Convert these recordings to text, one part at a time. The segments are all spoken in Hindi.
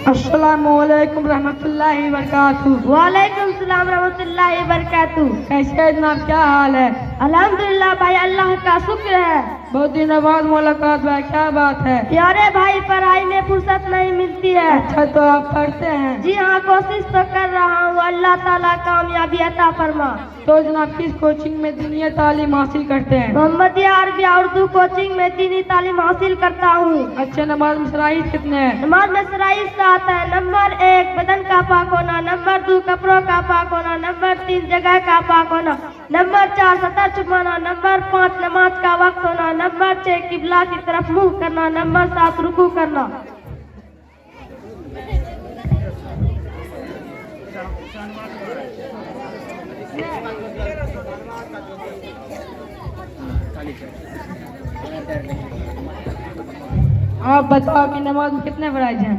अस्सलामुअलैकुम रहमतुल्लाहि वबरकातुहू। वालेकुम सलाम रहमतुल्लाहि वबरकातुहू। कैसे हैं जनाब, क्या हाल है? अल्हम्दुलिल्लाह भाई, अल्लाह का शुक्र है। बहुत दिनों बाद मुलाकात हुआ, क्या बात है? यारे भाई, पढ़ाई में फुर्सत नहीं मिलती है। अच्छा, तो आप पढ़ते हैं? जी हाँ, कोशिश तो कर रहा हूँ, अल्लाह ताला कामयाबी अता फरमा। तो जनाब किस कोचिंग में दीनी तालीम हासिल करते हैं? मोहम्मदिया अरबी उर्दू कोचिंग में दीनी तालीम हासिल करता हूँ। अच्छा, नमाज में शराइत कितने हैं? नमाज में शराइत 7 है। नंबर 1 बदन का पाक होना, नंबर 2 कपड़ों का पाक होना, नंबर 3 जगह का पाक होना, नंबर 4 सतर छुपाना, नंबर 5 नमाज का वक्त होना, नंबर 6 किबला की तरफ मुंह करना, नंबर 7 रुकू करना। आप बताओ कि नमाज में कितने फराइज हैं?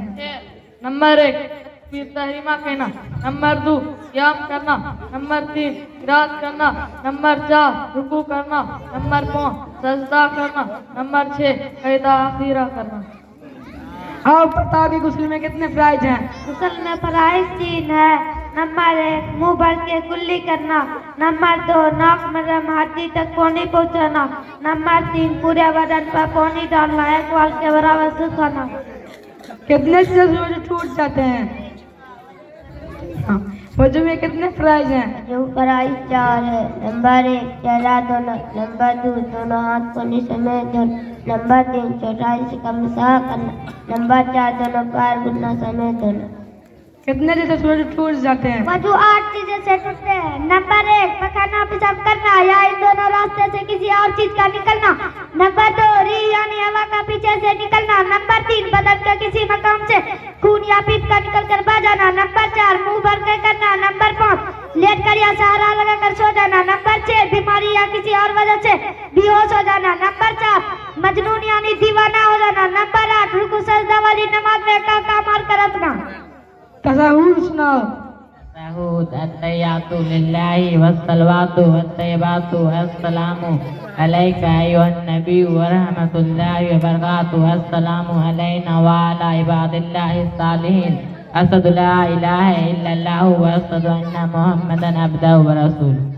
नंबर 1 तकबीर तहरीमा कहना, नंबर 2 क़याम करना, नंबर 3 क़िराअत करना, नंबर 4 रुकू करना, नंबर 5 सजदा करना, नंबर 6 क़ैदा आखिरा करना। आप बताओ कि गुस्ल में कितने फराइज हैं? गुस्ल में फराइज 3 है। नंबर 1 मुंह भर के कुल्ली करना, नंबर 2 नाक मरम हाथी तक पानी पहुँचाना, नंबर 3 पूरे बदन पर पानी डालना, 1 बाल के बराबर सुखाना। कितने से रोजे टूट जाते हैं? हाँ, वजू में कितने फराइज हैं? जो फराइज 4 है। नंबर 1 चेहरा धोना, नंबर 2 दोनों हाथ कोहनी समेत धोना, नंबर 3 चौथाई से कम साह करना, नंबर 4 दोनों पैर घुटना समेत धोना। कितने से रोजे टूट जाते हैं? वजू 8 चीजें से टूटते हैं। नंबर 1 पखाना पेशाब करना या इन दोनों रास्ते से किसी और चीज का निकलना, नंबर 2 री यानी हवा का पीछे से निकलना, नंबर 3 बदन के किसी मकाम से खून या पीप का निकल कर बह जाना, नंबर 4 मुंह भर कर करना, नंबर 5 लेट कर या सहारा लगा कर सो जाना, नंबर 6 बीमारी या किसी और वजह से बेहोश हो जाना, नंबर 4 मजनून यानी दीवाना हो जाना, नंबर 8 रुकू सजदा वाली नमाज में काका मार कर रखना। तशहुद सुनाओ। तशहुद अत्तहियातु लिल्लाहि वस्सलवातु वत्तय्यिबातु अस्सलामु अलैका अय्युहन नबी व रहमतुल्लाहि व बरकातुहू अस्सलामु अलैना व अला इबादिल्लाहिस सालिहीन अशहदु ला इलाहा इल्लल्लाहु व अशहदु अन्ना मुहम्मदन अब्दुहु व रसूलुहू।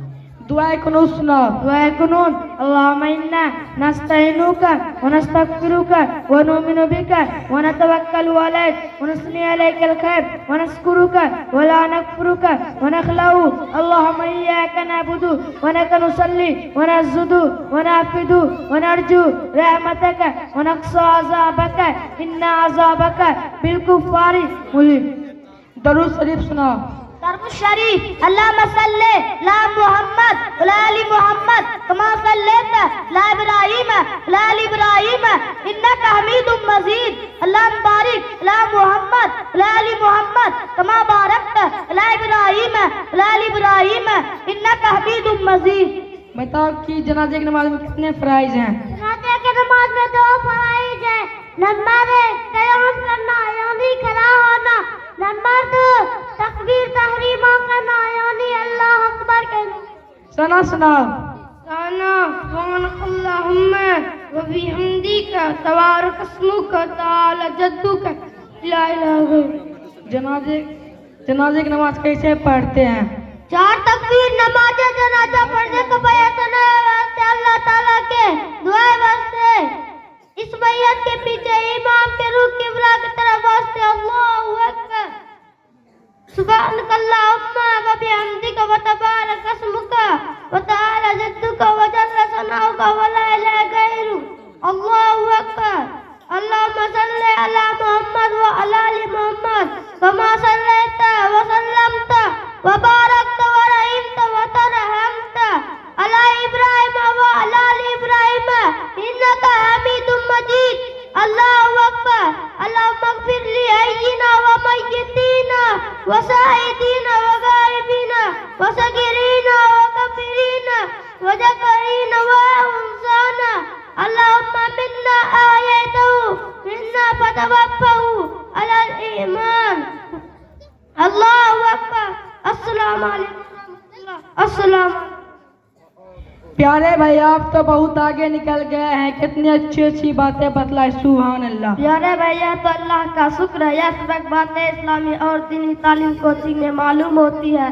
दुआ कुनूत सुनाओ। दुआ कुनूत अल्लाहुम्मा इन्ना नस्तईनुका व नस्तगफिरुका व नुमिनु बिका व नतवक्कलु अलैक व नस्नी अलैकल खैर व नस्कुरुका व ला नकफुरुका व नखलउ। अल्लाहुम्मा इय्याका नअबुदु व लका नुसल्ली व नस्जुदु व नहफिदु व नरजू रहमतका व नख्शा अज़ाबका इन्ना अज़ाबका बिलकुफ़ारि मुलीम। दरूद शरीफ सुनाओ। दरूद शरीफ अल्लाहुम्मा सल्ले ला मुहम्मद व आलि मुहम्मद कमा सल्लैता ला इब्राहीम व आलि इब्राहीम इन्नका हमीदुम मजीद। अल्लाहुम्मा बारिक ला मुहम्मद व आलि मुहम्मद कमा बारकता ला इब्राहीम व आलि इब्राहीम इन्नका हमीदुम मजीद। बताओ कि जनाजे की नमाज में कितने फराइज हैं? जनाजे की नमाज में 2 फराइज हैं। नंबर 1 क़याम करना यानी खड़ा होना, नंबर 2 तकबीर तहरीमा करना यानी अल्लाह अकबर कहना। सना सुनाओ। सना सुब्हानकल्लाहुम्मा व बिहम्दिका तबारक अस्मुका तआला जद्दुका ला इलाहा गैरुक। जनाजे की नमाज कैसे पढ़ते हैं? 4 तकबीर नमाज जनाजा पढ़ने का बयान है वास्ते अल्लाह ताला के दुआ वास्ते इस मैयत के पीछे इमाम के रुख किबला की तरफ वास्ते अल्लाहु अकबर सुब्हानकल्लाहुम्मा व बिहम्दिका व तबारक अस्मुका व तआला जद्दुका व जल्ल सनाउका व ला इलाहा गैरुक। अल्लाहु अकबर। अल्लाहुम्मा सल्ली अला मुहम्मद व अला आलि मुहम्मद कमा सल्लैता व सल्लमता व बारकता व रहीमता व तरहमता अला इब्राहीम व अला आलि इब्राहीम इन्नका हमीदुम मजीद। अल्लाहु अकबर। अल्लाहुम्मा इग़फिर लि हय्यिना व मय्यितीना व शाहिदीना व गायबीना व सगीरीना व कबीरीना व ज़करीना व उन्साना। अल्लाहुम्मा मिन्ना आयतहु मिन्ना फतवफ़्फ़हु अलल ईमान। अल्लाहु अकबर। अस्सलामु अलैकुम व रहमतुल्लाह। अस्सलाम। प्यारे भाई आप तो बहुत आगे निकल गए हैं, कितनी अच्छी अच्छी बातें बतलाई, सुभान अल्लाह। प्यारे भैया तो अल्लाह का शुक्र है, यह सब बातें इस्लामी और दीनी तालीम कोचिंग में मालूम होती है।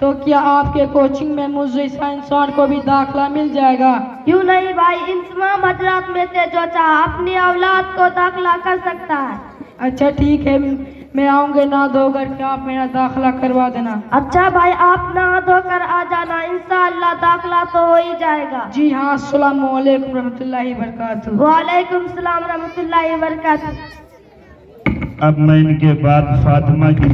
तो क्या आपके कोचिंग में मुझ जैसा इंसान को भी दाखिला मिल जाएगा? क्यों नहीं भाई, इन तमाम हजरात में से जो चाह अपनी औलाद को दाखिला कर सकता है। अच्छा ठीक है, मैं आऊँगा ना धोकर के आप मेरा दाखिला करवा देना। अच्छा भाई, आप नहा धोकर आ जाना, इंशाअल्लाह दाखिला तो हो ही जाएगा। जी हाँ, अस्सलाम वालेकुम रहमतुल्लाहि बरकातहू। वालेकुम सलाम रहमतुल्लाहि वबरकातुहू। अब मैं इनके बाद फातिमा की